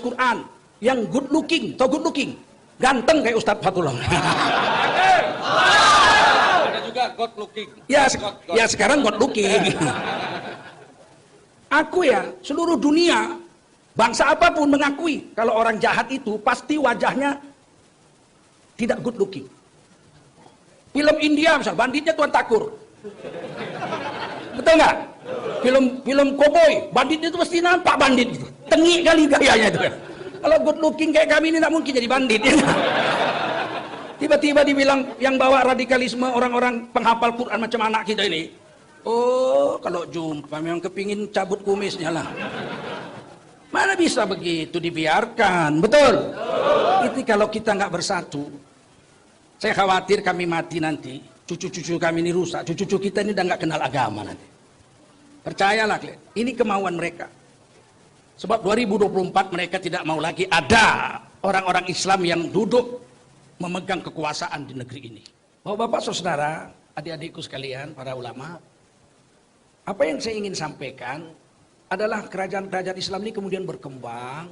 Quran yang good looking, atau good looking, ganteng kayak Ustadz Fatullah. Ada juga God looking. Ya, ya sekarang God looking. Aku ya, seluruh dunia, bangsa apapun mengakui kalau orang jahat itu pasti wajahnya tidak good looking. Film India misal, banditnya Tuan Takur. Betul nggak? Film koboi, banditnya itu pasti nampak bandit gitu. Tengik kali gayanya itu. Kalau good looking kayak kami ini tidak mungkin jadi bandit. Ya. Tiba-tiba dibilang yang bawa radikalisme orang-orang penghafal Quran macam anak kita ini. Oh, kalau jumpa memang kepingin cabut kumisnya lah. Mana bisa begitu dibiarkan, betul? Itu kalau kita nggak bersatu. Saya khawatir kami mati nanti, cucu-cucu kami ini rusak, cucu-cucu kita ini udah nggak kenal agama nanti. Percayalah, ini kemauan mereka. Sebab 2024 mereka tidak mau lagi ada orang-orang Islam yang duduk memegang kekuasaan di negeri ini. Bapak-bapak, saudara, adik-adikku sekalian, para ulama, apa yang saya ingin sampaikan adalah kerajaan-kerajaan Islam ini kemudian berkembang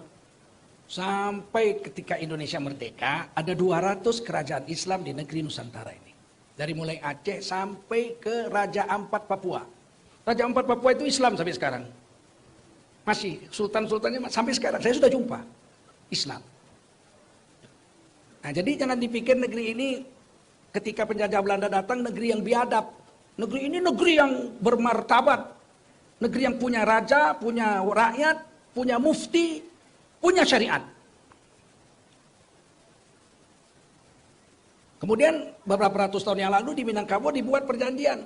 sampai ketika Indonesia merdeka, ada 200 kerajaan Islam di negeri Nusantara ini. Dari mulai Aceh sampai ke Raja Ampat Papua. Raja Ampat Papua itu Islam sampai sekarang. Masih, sultan-sultannya sampai sekarang, saya sudah jumpa, Islam. Nah, jadi jangan dipikir negeri ini ketika penjajah Belanda datang, negeri yang biadab. Negeri ini negeri yang bermartabat. Negeri yang punya raja, punya rakyat, punya mufti, punya syariat. Kemudian beberapa ratus tahun yang lalu di Minangkabau dibuat perjanjian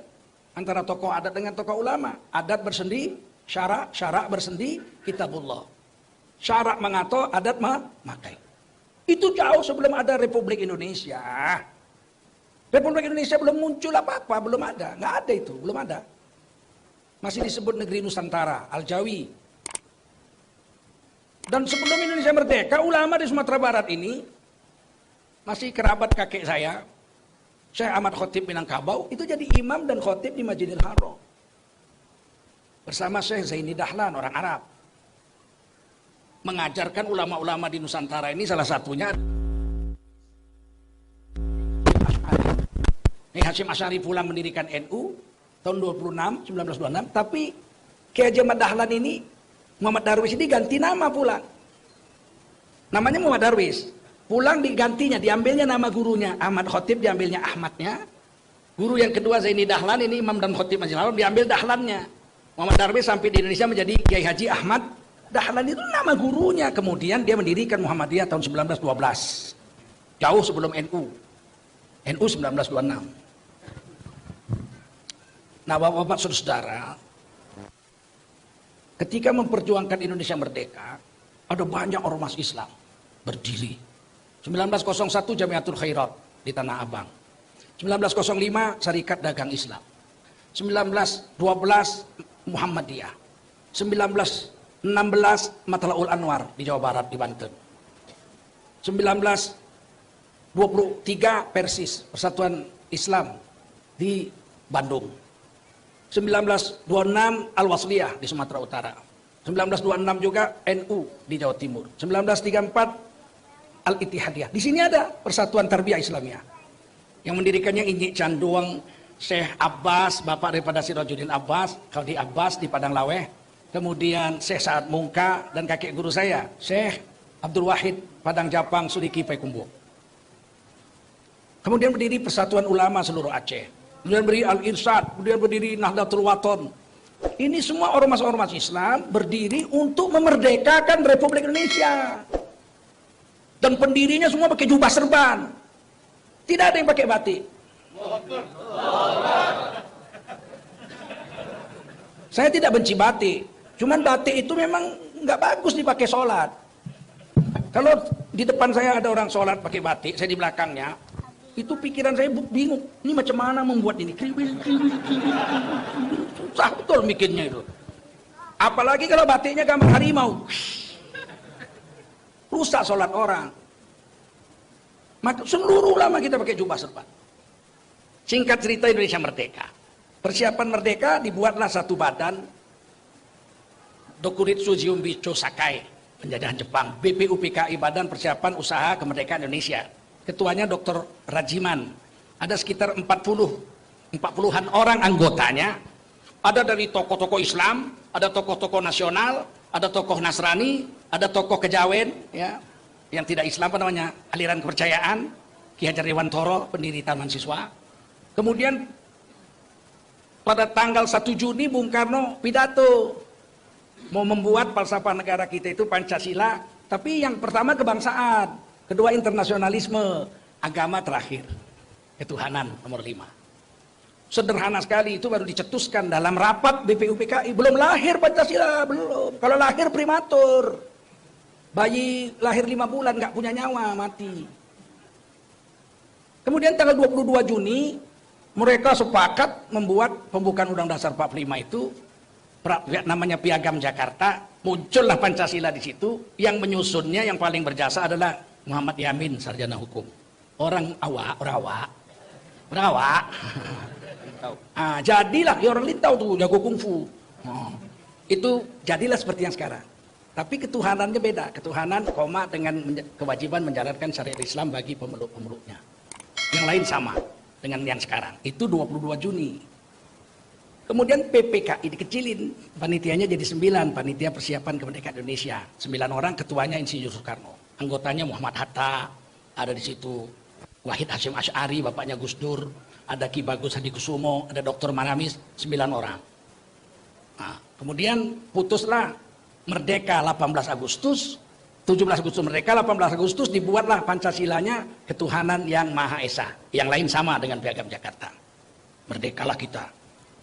antara tokoh adat dengan tokoh ulama. Adat bersendi, syarak bersendi, kitabullah. Syarak mengato, adat memakai. Itu jauh sebelum ada Republik Indonesia. Republik Indonesia belum muncul apa-apa, belum ada. Nggak ada itu, belum ada. Masih disebut negeri Nusantara, Al-Jawi. Dan sebelum Indonesia merdeka, ulama di Sumatera Barat ini, masih kerabat kakek saya, Syekh Ahmad Khotib Minangkabau, itu jadi imam dan khotib di Masjidil Haram. Bersama Syekh Zaini Dahlan, orang Arab. Mengajarkan ulama-ulama di Nusantara ini salah satunya Hasyim Asy'ari pulang mendirikan NU tahun 1926, tapi Kiai Haji Ahmad Dahlan ini, Muhammad Darwis ini ganti nama pulang. Namanya Muhammad Darwis. Pulang digantinya, diambilnya nama gurunya. Ahmad Khotib diambilnya Ahmadnya. Guru yang kedua Zaini Dahlan ini imam dan khotib Masjidil Haram, diambil Dahlannya. Muhammad Darwis sampai di Indonesia menjadi Kiai Haji Ahmad Dahlan, itu nama gurunya. Kemudian dia mendirikan Muhammadiyah tahun 1912. Jauh sebelum NU. NU 1926. Nah, bapak-bapak saudara, ketika memperjuangkan Indonesia merdeka, ada banyak ormas Islam berdiri. 1901 Jamiatul Khairat di Tanah Abang. 1905 Syarikat Dagang Islam. 1912 Muhammadiyah. 1916 Matlaul Anwar di Jawa Barat, di Banten. 1923 Persis, Persatuan Islam di Bandung. 1926 Al-Wasliyah di Sumatera Utara. 1926 juga NU di Jawa Timur. 1934 Al-Ittihadiyah. Di sini ada Persatuan Tarbiyah Islamiyah. Yang mendirikannya Injik Canduang, Syekh Abbas, bapak daripada Sirajuddin Abbas, Qadhi Abbas di Padang Laweh. Kemudian Syekh Sa'ad Mungka dan kakek guru saya, Syekh Abdul Wahid Padang Japang Sudiki Payakumbuh. Kemudian berdiri Persatuan Ulama seluruh Aceh. Kemudian berdiri Al-Irsyad, kemudian berdiri Nahdlatul Wathon. Ini semua ormas-ormas Islam berdiri untuk memerdekakan Republik Indonesia. Dan pendirinya semua pakai jubah serban. Tidak ada yang pakai batik. Saya tidak benci batik. Cuman batik itu memang nggak bagus dipakai sholat. Kalau di depan saya ada orang sholat pakai batik, saya di belakangnya, itu pikiran saya bingung. Ini macam mana membuat ini? Kriwil. Susah betul bikinnya itu. Apalagi kalau batiknya gambar harimau. Rusak sholat orang. Maka seluruh ulama kita pakai jubah serban. Singkat cerita, Indonesia merdeka. Persiapan merdeka dibuatlah satu badan, Dokuritsu Jiumbicho Sakai. penjajahan Jepang. BPUPKI, Badan Persiapan Usaha Kemerdekaan Indonesia. Ketuanya Dr. Rajiman. Ada sekitar 40-an orang anggotanya. Ada dari tokoh-tokoh Islam, ada tokoh-tokoh nasional, ada tokoh Nasrani, ada tokoh kejawen, ya, yang tidak Islam, apa namanya, aliran kepercayaan, Ki Hajar Dewantoro, pendiri Taman Siswa. Kemudian pada tanggal 1 Juni Bung Karno pidato mau membuat falsafah negara kita itu Pancasila, tapi yang pertama kebangsaan, kedua internasionalisme, agama terakhir, ketuhanan nomor 5. Sederhana sekali, itu baru dicetuskan dalam rapat BPUPKI. Belum lahir Pancasila, belum. Kalau lahir primatur, bayi lahir 5 bulan nggak punya nyawa, mati. Kemudian tanggal 22 Juni mereka sepakat membuat pembukaan Undang Dasar 45 itu, namanya Piagam Jakarta. Muncullah Pancasila di situ. Yang menyusunnya yang paling berjasa adalah Muhammad Yamin, sarjana hukum. Orang awak. Jadilah, ya orang Lintau tuh jago kungfu. Itu jadilah seperti yang sekarang. Tapi ketuhanannya beda. Ketuhanan, dengan kewajiban menjalankan syariat Islam bagi pemeluk-pemeluknya. Yang lain sama dengan yang sekarang. Itu 22 Juni. Kemudian PPKI dikecilin. Panitianya jadi 9. Panitia Persiapan Kemerdekaan Indonesia. 9 orang, ketuanya Insinyur Soekarno. Anggotanya Muhammad Hatta, ada di situ. Wahid Hasyim Asy'ari, bapaknya Gus Dur. Ada Ki Bagus Hadikusumo, ada Dr. Manamis, 9 orang. Nah, kemudian putuslah merdeka 18 Agustus, 17 Agustus merdeka, 18 Agustus dibuatlah Pancasilanya, ketuhanan yang Maha Esa. Yang lain sama dengan Piagam Jakarta. Merdekalah kita.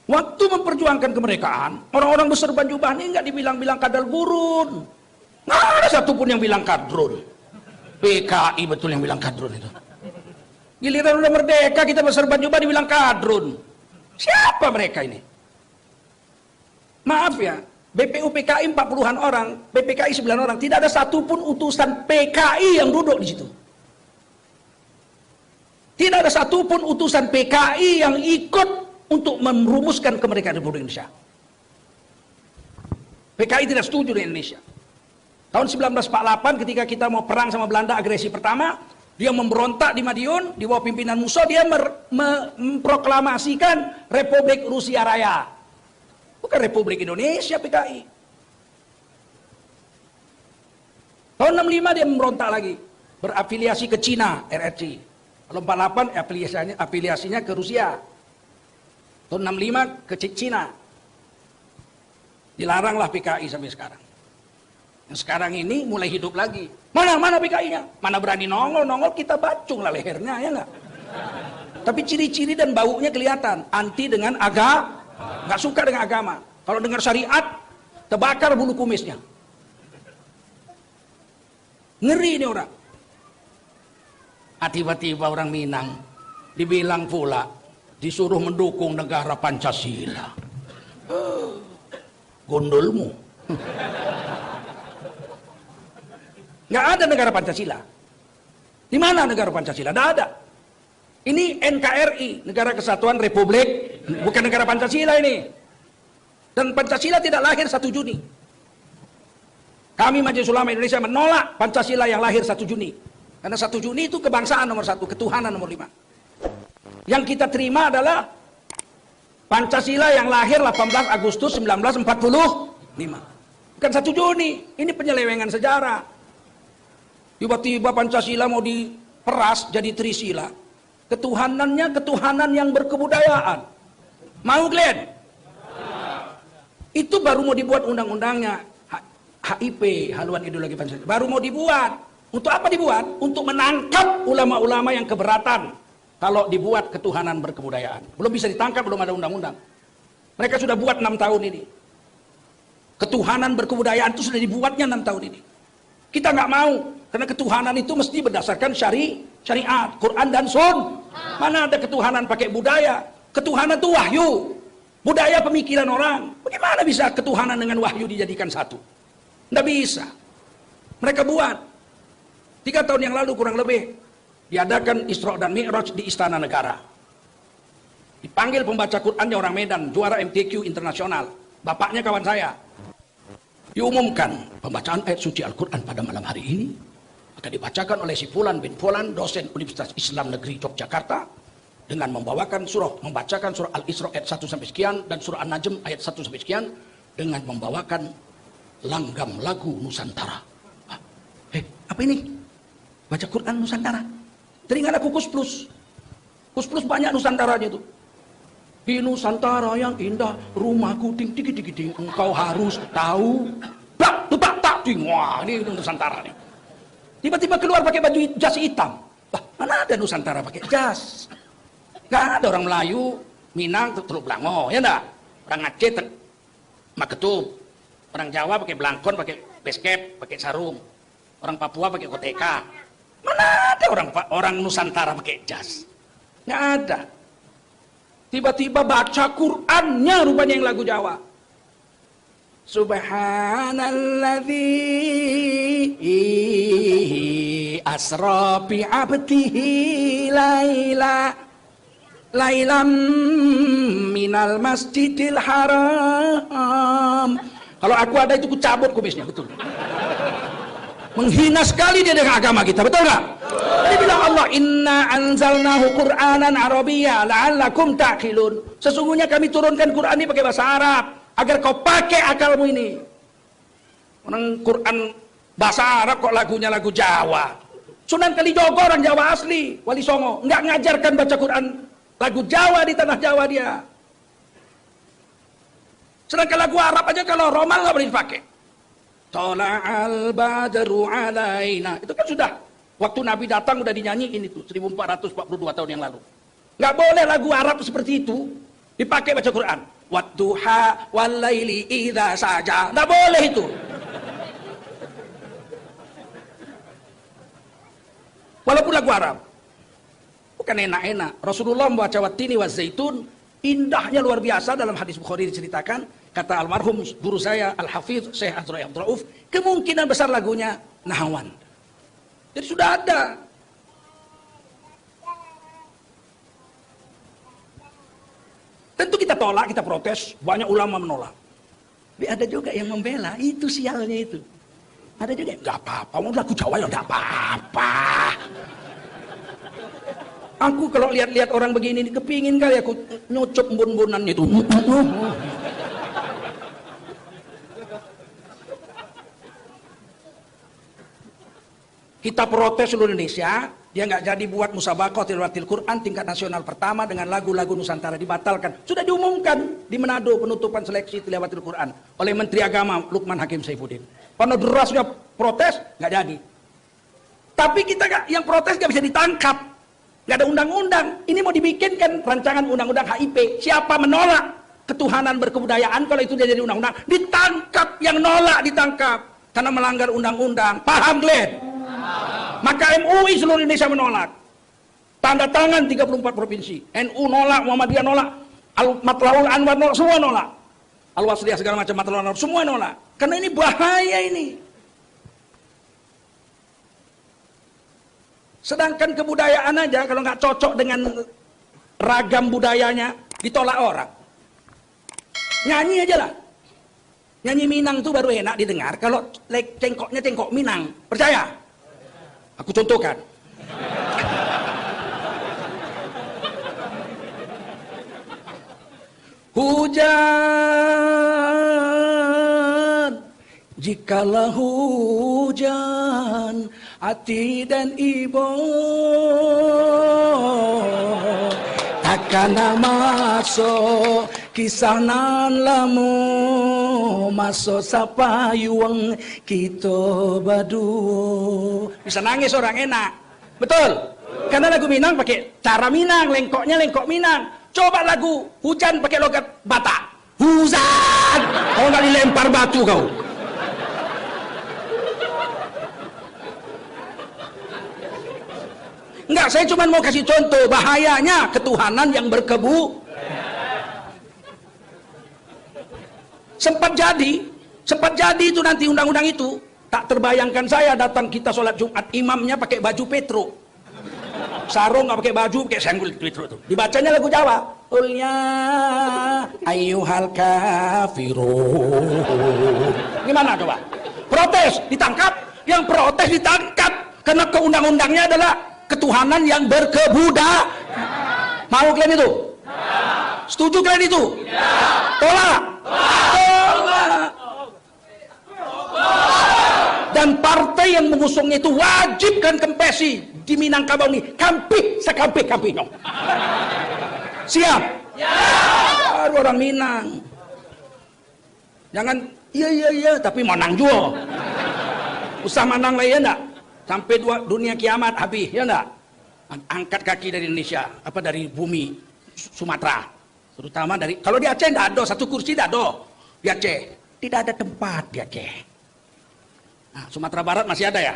Waktu memperjuangkan kemerdekaan, orang-orang berserban jubah ini nggak dibilang-bilang kadal gurun. Nggak ada satupun yang bilang kadrun. PKI betul yang bilang kadrun itu. Giliran udah merdeka kita berserban jubah dibilang kadrun. Siapa mereka ini? Maaf ya, BPUPKI 40-an orang, PPKI 9 orang, tidak ada satupun utusan PKI yang duduk di situ. Tidak ada satupun utusan PKI yang ikut untuk merumuskan kemerdekaan Republik Indonesia. PKI tidak setuju dengan Indonesia. Tahun 1948 ketika kita mau perang sama Belanda, agresi pertama, dia memberontak di Madiun, di bawah pimpinan Musso, dia memproklamasikan Republik Rusia Raya. Bukan Republik Indonesia PKI. Tahun 65 dia memberontak lagi, berafiliasi ke Cina, RRC. Tahun 48 afiliasinya ke Rusia. Tahun 65 ke Cina. Dilaranglah PKI sampai sekarang. Yang sekarang ini mulai hidup lagi. Mana PKI-nya? Mana berani nongol kita bacung lah lehernya, ya enggak? Tapi ciri-ciri dan baunya kelihatan. Anti dengan agama, nggak suka dengan agama. Kalau dengar syariat, terbakar bulu kumisnya. Ngeri ini orang. Tiba-tiba orang Minang dibilang pula disuruh mendukung negara Pancasila. Gondolmu. Nggak ada negara Pancasila. Di mana negara Pancasila? Nggak ada. Ini NKRI, Negara Kesatuan Republik, bukan negara Pancasila ini. Dan Pancasila tidak lahir 1 Juni. Kami Majelis Ulama Indonesia menolak Pancasila yang lahir 1 Juni. Karena 1 Juni itu kebangsaan nomor 1, ketuhanan nomor 5. Yang kita terima adalah Pancasila yang lahir 18 Agustus 1945. Bukan 1 Juni. Ini penyelewengan sejarah. Tiba-tiba Pancasila mau diperas jadi Trisila. Ketuhanannya ketuhanan yang berkebudayaan. Mau Glenn? Itu baru mau dibuat undang-undangnya. HIP, haluan ideologi Pancasila. Baru mau dibuat. Untuk apa dibuat? Untuk menangkap ulama-ulama yang keberatan. Kalau dibuat ketuhanan berkebudayaan. Belum bisa ditangkap, belum ada undang-undang. Mereka sudah buat 6 tahun ini. Ketuhanan berkebudayaan itu sudah dibuatnya 6 tahun ini. Kita nggak mau. Karena ketuhanan itu mesti berdasarkan syariat, Quran dan Sun. Mana ada ketuhanan pakai budaya? Ketuhanan itu wahyu. Budaya pemikiran orang. Bagaimana bisa ketuhanan dengan wahyu dijadikan satu? Nggak bisa. Mereka buat. 3 tahun yang lalu kurang lebih diadakan Isra dan Mi'raj di Istana Negara. Dipanggil pembaca Qurannya orang Medan, juara MTQ internasional. Bapaknya kawan saya. Diumumkan pembacaan ayat suci Al-Quran pada malam hari ini akan dibacakan oleh si Fulan bin Fulan, dosen Universitas Islam Negeri Yogyakarta, dengan membacakan surah Al-Isra ayat 1 sampai sekian dan surah An-Najm ayat 1 sampai sekian dengan membawakan langgam lagu Nusantara. Apa ini? Baca Quran Nusantara. Teringat aku Kus Plus. Kus Plus banyak Nusantaranya itu. Di Nusantara yang indah, rumahku ding ding ding ding, engkau harus tahu. Blak, tebak, tak, ding. Wah, ini Nusantara nih. Tiba-tiba keluar pakai baju jas hitam. Lah, mana ada Nusantara pakai jas? Gak ada orang Melayu, Minang, Teluk Blango, ya enggak? Orang Aceh, Maketup. Orang Jawa pakai belangkon, pakai basket, pakai sarung. Orang Papua pakai koteka. Mana ada orang Nusantara pakai jas? Nggak ada. Tiba-tiba baca Qur'annya rupanya yang lagu Jawa. Subhanalladzi asra bi 'abdihi lailam minal masjidil haram. Kalau aku ada itu ku cabut kumisnya, betul. Menghina sekali dia dengan agama kita, betul nggak? Dia bilang Allah, inna anzalnahu Qur'anan Arabiyya la'allakum ta'qilun. Sesungguhnya kami turunkan Quran ini pakai bahasa Arab agar kau pakai akalmu ini. Orang Quran bahasa Arab kok lagunya lagu Jawa. Sunan Kalijogo orang Jawa asli, Wali Songo, nggak ngajarkan baca Quran lagu Jawa di tanah Jawa dia. Sedangkan lagu Arab aja kalau Romal nggak boleh dipakai. Tola'al badru alaina. Itu kan sudah. Waktu Nabi datang udah dinyanyiin itu. 1442 tahun yang lalu. Nggak boleh lagu Arab seperti itu dipakai baca Quran. Wadduha walaili idza saja. Nggak boleh itu. Walaupun lagu Arab. Bukan enak-enak. Rasulullah membaca wattini wa zaitun. Indahnya luar biasa. Dalam hadis Bukhari diceritakan. Kata almarhum guru saya Al-Hafidh Syekh Abdul Rauf, kemungkinan besar lagunya Nahwan. Jadi sudah ada. Tentu kita tolak, kita protes, banyak ulama menolak. Tapi ada juga yang membela, itu sialnya itu. Ada juga, nggak apa-apa, mau lagu Jawa ya nggak apa-apa. Aku kalau lihat-lihat orang begini, kepingin kali aku nyucup bun-bunan itu. Kita protes seluruh Indonesia, dia nggak jadi buat musabaqah tilawatil Quran tingkat nasional pertama dengan lagu-lagu Nusantara dibatalkan. Sudah diumumkan di Manado penutupan seleksi tilawatil Quran oleh Menteri Agama Lukman Hakim Saifuddin. Karena derasnya protes, nggak jadi. Tapi kita yang protes nggak bisa ditangkap, nggak ada undang-undang. Ini mau dibikinkan rancangan undang-undang HIP. Siapa menolak ketuhanan berkebudayaan kalau itu dia jadi undang-undang, ditangkap. Yang nolak ditangkap karena melanggar undang-undang. Paham, Glenn? Maka MUI seluruh Indonesia menolak. Tanda tangan 34 provinsi. NU nolak, Muhammadiyah nolak, Matlahul Anwar nolak, semua nolak. Al-Wasliyah segala macam Matlahul Anwar semua nolak. Karena ini bahaya ini. Sedangkan kebudayaan aja kalau nggak cocok dengan ragam budayanya ditolak orang. Nyanyi aja lah. Nyanyi Minang tuh baru enak didengar kalau cengkoknya cengkok Minang. Percaya? Aku contohkan. Hujan, jikalau hujan, hati dan ibu takkan masuk kisah nan lamu masuk sapayuang kita badu. Bisa nangis orang enak, betul? Karena lagu Minang pakai cara Minang, lengkoknya lengkok Minang. Coba lagu hujan pakai logat Batak. Hujan, kau nggak dilempar batu kau. Enggak, saya cuma mau kasih contoh bahayanya ketuhanan yang berkebu. Sempat jadi itu nanti undang-undang itu. Tak terbayangkan saya datang kita sholat Jumat, imamnya pakai baju petro. sarung nggak pakai baju, pakai senggol itu. Dibacanya lagu Jawa. Ulnya ayyuhal kafirun. Gimana coba? Protes, ditangkap. Yang protes ditangkap karena keundang-undangnya adalah ketuhanan yang berkebudayan. Mau kalian itu? Setuju kalian itu? Tolak. Tolak. Dan partai yang mengusungnya itu wajibkan kempesi di Minangkabau ini kampi sekampih-kampihnya. Siap? Baru orang Minang. Jangan iya tapi menang juga. Usah menang lah ya enggak? Sampai dunia kiamat habis ya enggak? Angkat kaki dari Indonesia, apa dari bumi Sumatera. Terutama dari, kalau di Aceh enggak ada satu kursi, enggak ada. Di Aceh tidak ada tempat di Aceh. Nah, Sumatera Barat masih ada ya?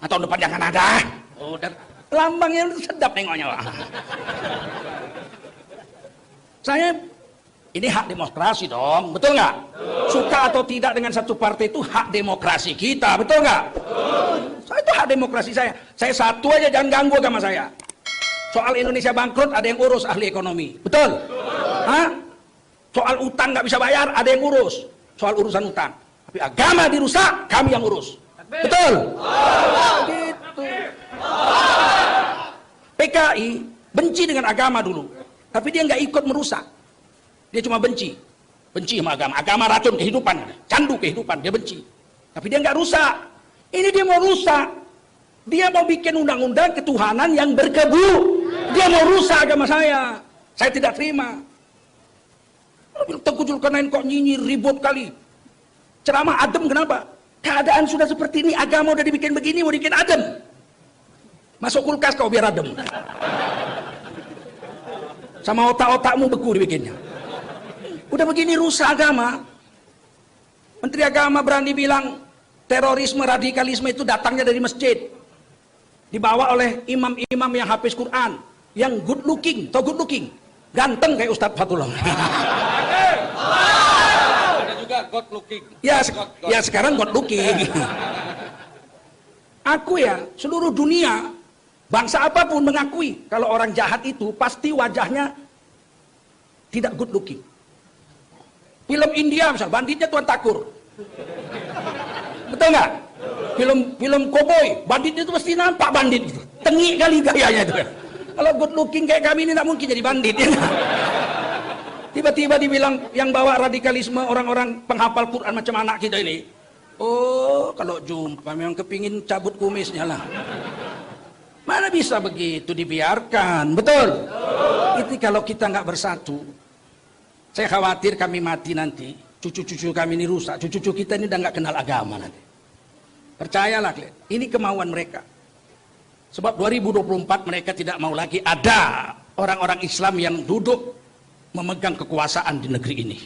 Atau depan jangan ada? Oh, dan lambangnya sedap nengoknya. Saya ini hak demokrasi dong, betul nggak? Suka atau tidak dengan satu partai itu hak demokrasi kita, betul nggak? Saya itu hak demokrasi saya. Saya satu aja, jangan ganggu agama saya. Soal Indonesia bangkrut ada yang urus, ahli ekonomi, betul? Hah? Soal utang nggak bisa bayar ada yang urus. Soal urusan utang. Tapi agama dirusak, kami yang urus, betul? Gitu. PKI benci dengan agama dulu, tapi dia nggak ikut merusak. Dia cuma benci sama agama. Agama racun kehidupan, candu kehidupan, dia benci. Tapi dia nggak rusak. Ini dia mau rusak. Dia mau bikin undang-undang ketuhanan yang berkebu. Dia mau rusak agama saya. Saya tidak terima. Tengku Zulkarnain kok nyinyir ribut kali. Ceramah adem kenapa? Keadaan sudah seperti ini, agama udah dibikin begini, mau dibikin adem. Masuk kulkas kau biar adem. Sama otak-otakmu beku dibikinnya. Udah begini rusak agama. Menteri Agama berani bilang terorisme, radikalisme itu datangnya dari masjid. Dibawa oleh imam-imam yang hafiz Quran, yang good looking, tau good looking? Ganteng kayak Ustadz Fatullah. Ada juga God looking. Ya sekarang God looking. Aku ya, seluruh dunia, bangsa apapun mengakui kalau orang jahat itu pasti wajahnya tidak good looking. Film India misal, banditnya Tuan Takur. Betul nggak? Film koboi, banditnya itu pasti nampak bandit gitu. Tengik kali gayanya itu. Kalau good looking kayak kami ini tidak mungkin jadi bandit. Ya. Tiba-tiba dibilang yang bawa radikalisme orang-orang penghafal Quran macam anak kita ini. Oh, kalau jumpa memang kepingin cabut kumisnya lah. Mana bisa begitu dibiarkan, betul? Itu kalau kita nggak bersatu. Saya khawatir kami mati nanti, cucu-cucu kami ini rusak, cucu-cucu kita ini udah nggak kenal agama nanti. Percayalah, ini kemauan mereka. Sebab 2024 mereka tidak mau lagi ada orang-orang Islam yang duduk memegang kekuasaan di negeri ini.